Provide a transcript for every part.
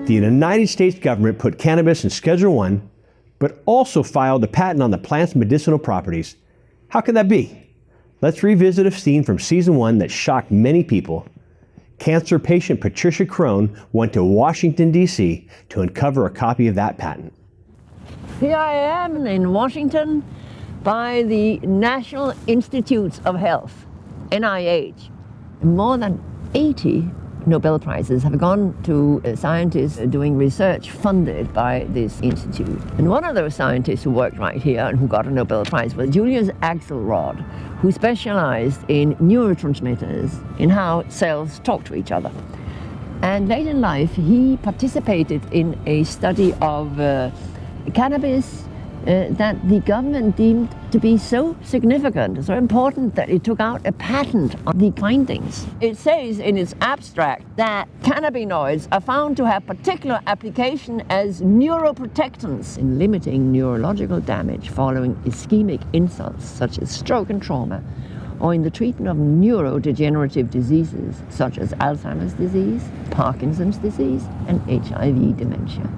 The United States government put cannabis in Schedule 1, but also filed a patent on the plant's medicinal properties. How could that be? Let's revisit a scene from season 1 that shocked many people. Cancer patient Patricia Crone went to Washington, D.C. to uncover a copy of that patent. Here I am in Washington by the National Institutes of Health, NIH. More than 80 Nobel Prizes have gone to scientists doing research funded by this institute. And one of those scientists who worked right here and who got a Nobel Prize was Julius Axelrod, who specialized in neurotransmitters, in how cells talk to each other. And late in life, he participated in a study of cannabis that the government deemed to be so significant, so important, that it took out a patent on the findings. It says in its abstract that cannabinoids are found to have particular application as neuroprotectants in limiting neurological damage following ischemic insults such as stroke and trauma, or in the treatment of neurodegenerative diseases such as Alzheimer's disease, Parkinson's disease, and HIV dementia.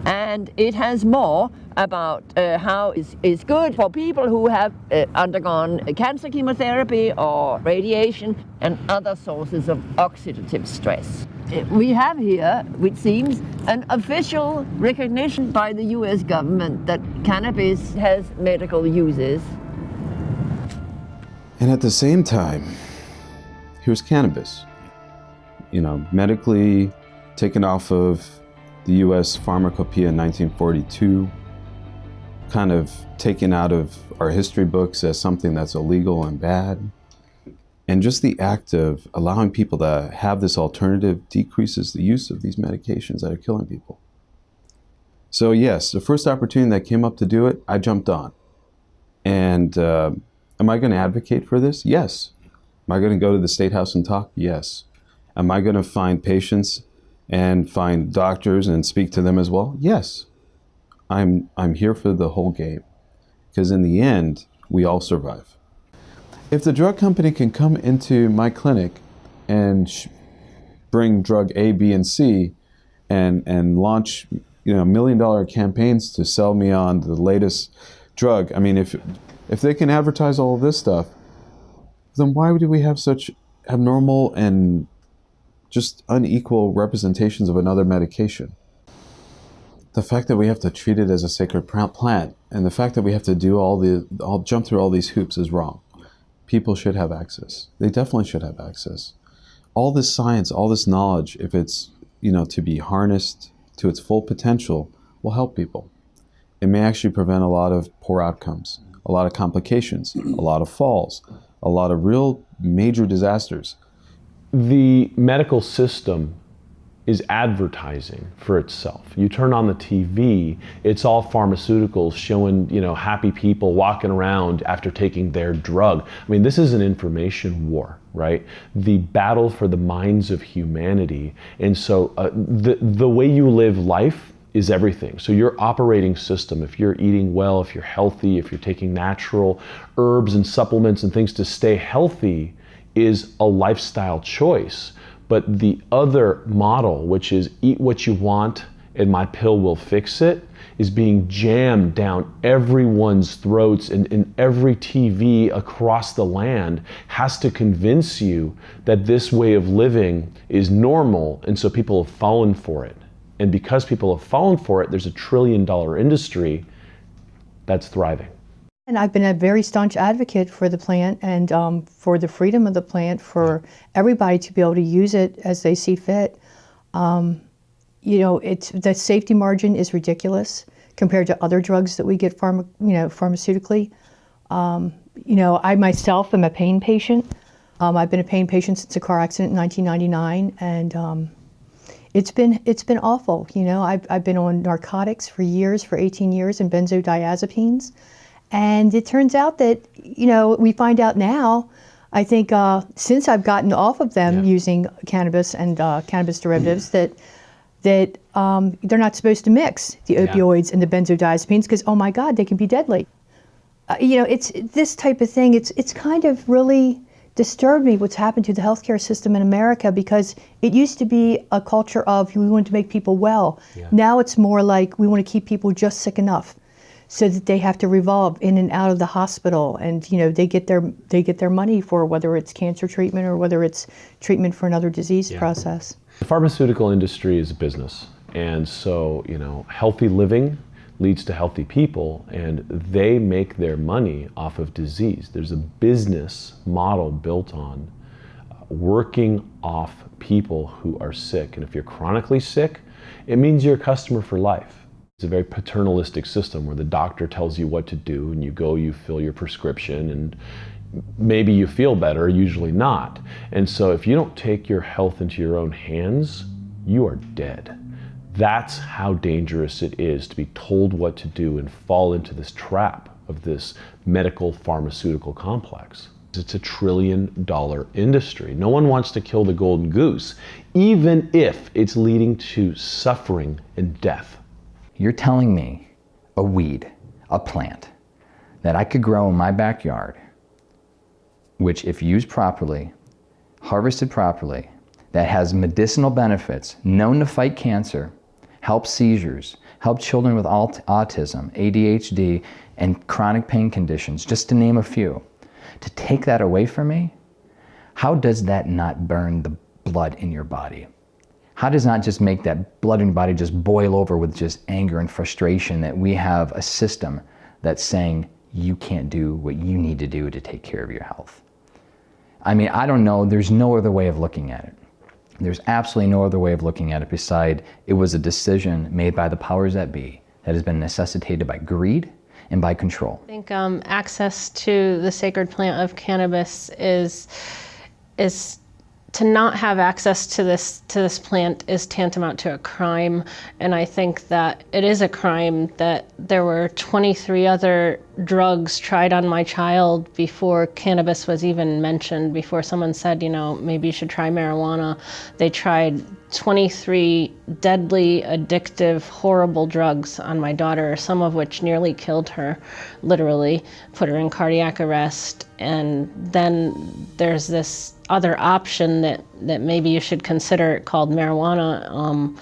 And it has more about how it's good for people who have undergone cancer chemotherapy or radiation and other sources of oxidative stress. We have here, which seems, an official recognition by the US government that cannabis has medical uses. And at the same time, here's cannabis, medically taken off of the US Pharmacopoeia in 1942, kind of taken out of our history books as something that's illegal and bad. And just the act of allowing people to have this alternative decreases the use of these medications that are killing people. So yes, the first opportunity that came up to do it, I jumped on. And am I going to advocate for this? Yes. Am I going to go to the State House and talk? Yes. Am I going to find patients and find doctors and speak to them as well? Yes. I'm here for the whole game, because in the end, we all survive. If the drug company can come into my clinic and bring drug A, B, and C and launch $1 million campaigns to sell me on the latest drug, I mean, if they can advertise all of this stuff, then why do we have such abnormal and just unequal representations of another medication? The fact that we have to treat it as a sacred plant, and the fact that we have to do jump through all these hoops is wrong. People should have access. They definitely should have access. All this science, all this knowledge, if it's to be harnessed to its full potential, will help people. It may actually prevent a lot of poor outcomes, a lot of complications, a lot of falls, a lot of real major disasters. The medical system is advertising for itself. You turn on the TV, it's all pharmaceuticals showing, happy people walking around after taking their drug. I mean, this is an information war, right? The battle for the minds of humanity. And so the way you live life is everything. So your operating system, if you're eating well, if you're healthy, if you're taking natural herbs and supplements and things to stay healthy, is a lifestyle choice. But the other model, which is eat what you want and my pill will fix it, is being jammed down everyone's throats, and every TV across the land has to convince you that this way of living is normal, and so people have fallen for it. And because people have fallen for it, there's a $1 trillion industry that's thriving. And I've been a very staunch advocate for the plant and for the freedom of the plant, for everybody to be able to use it as they see fit. The safety margin is ridiculous compared to other drugs that we get pharmaceutically. I myself am a pain patient. I've been a pain patient since a car accident in 1999, and it's been awful. I've been on narcotics for 18 years, and benzodiazepines. And it turns out that, we find out now, I think since I've gotten off of them using cannabis and cannabis derivatives, that they're not supposed to mix the opioids and the benzodiazepines because, oh my God, they can be deadly. It's this type of thing. It's kind of really disturbed me what's happened to the healthcare system in America, because it used to be a culture of we wanted to make people well. Yeah. Now it's more like we want to keep people just sick enough so that they have to revolve in and out of the hospital, and they get their money for whether it's cancer treatment or whether it's treatment for another disease process. The pharmaceutical industry is a business, and so healthy living leads to healthy people, and they make their money off of disease. There's a business model built on working off people who are sick, and if you're chronically sick, it means you're a customer for life. It's a very paternalistic system where the doctor tells you what to do, and you go, you fill your prescription, and maybe you feel better, usually not. And so if you don't take your health into your own hands, you are dead. That's how dangerous it is to be told what to do and fall into this trap of this medical pharmaceutical complex. It's $1 trillion industry. No one wants to kill the golden goose, even if it's leading to suffering and death. You're telling me a weed, a plant, that I could grow in my backyard, which if used properly, harvested properly, that has medicinal benefits, known to fight cancer, help seizures, help children with autism, ADHD, and chronic pain conditions, just to name a few, to take that away from me, how does that not burn the blood in your body? How does not just make that blood in your body just boil over with just anger and frustration that we have a system that's saying you can't do what you need to do to take care of your health? I mean, I don't know, there's no other way of looking at it. There's absolutely no other way of looking at it beside it was a decision made by the powers that be that has been necessitated by greed and by control. I think access to the sacred plant of cannabis is to not have access to this plant is tantamount to a crime, and I think that it is a crime that there were 23 other drugs tried on my child before cannabis was even mentioned, before someone said, maybe you should try marijuana. They tried 23 deadly, addictive, horrible drugs on my daughter, some of which nearly killed her, literally, put her in cardiac arrest. And then there's this other option that maybe you should consider called marijuana.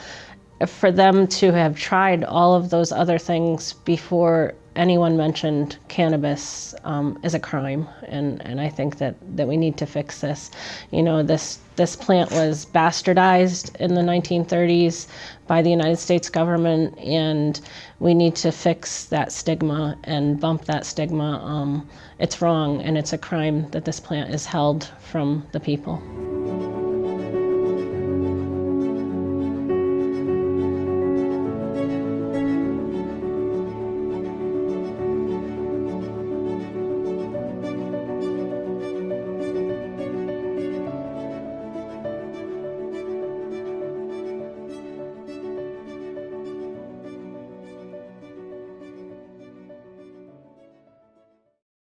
For them to have tried all of those other things before anyone mentioned cannabis is a crime, and I think that we need to fix this. This plant was bastardized in the 1930s by the United States government, and we need to fix that stigma and bump that stigma. It's wrong, and it's a crime that this plant is held from the people.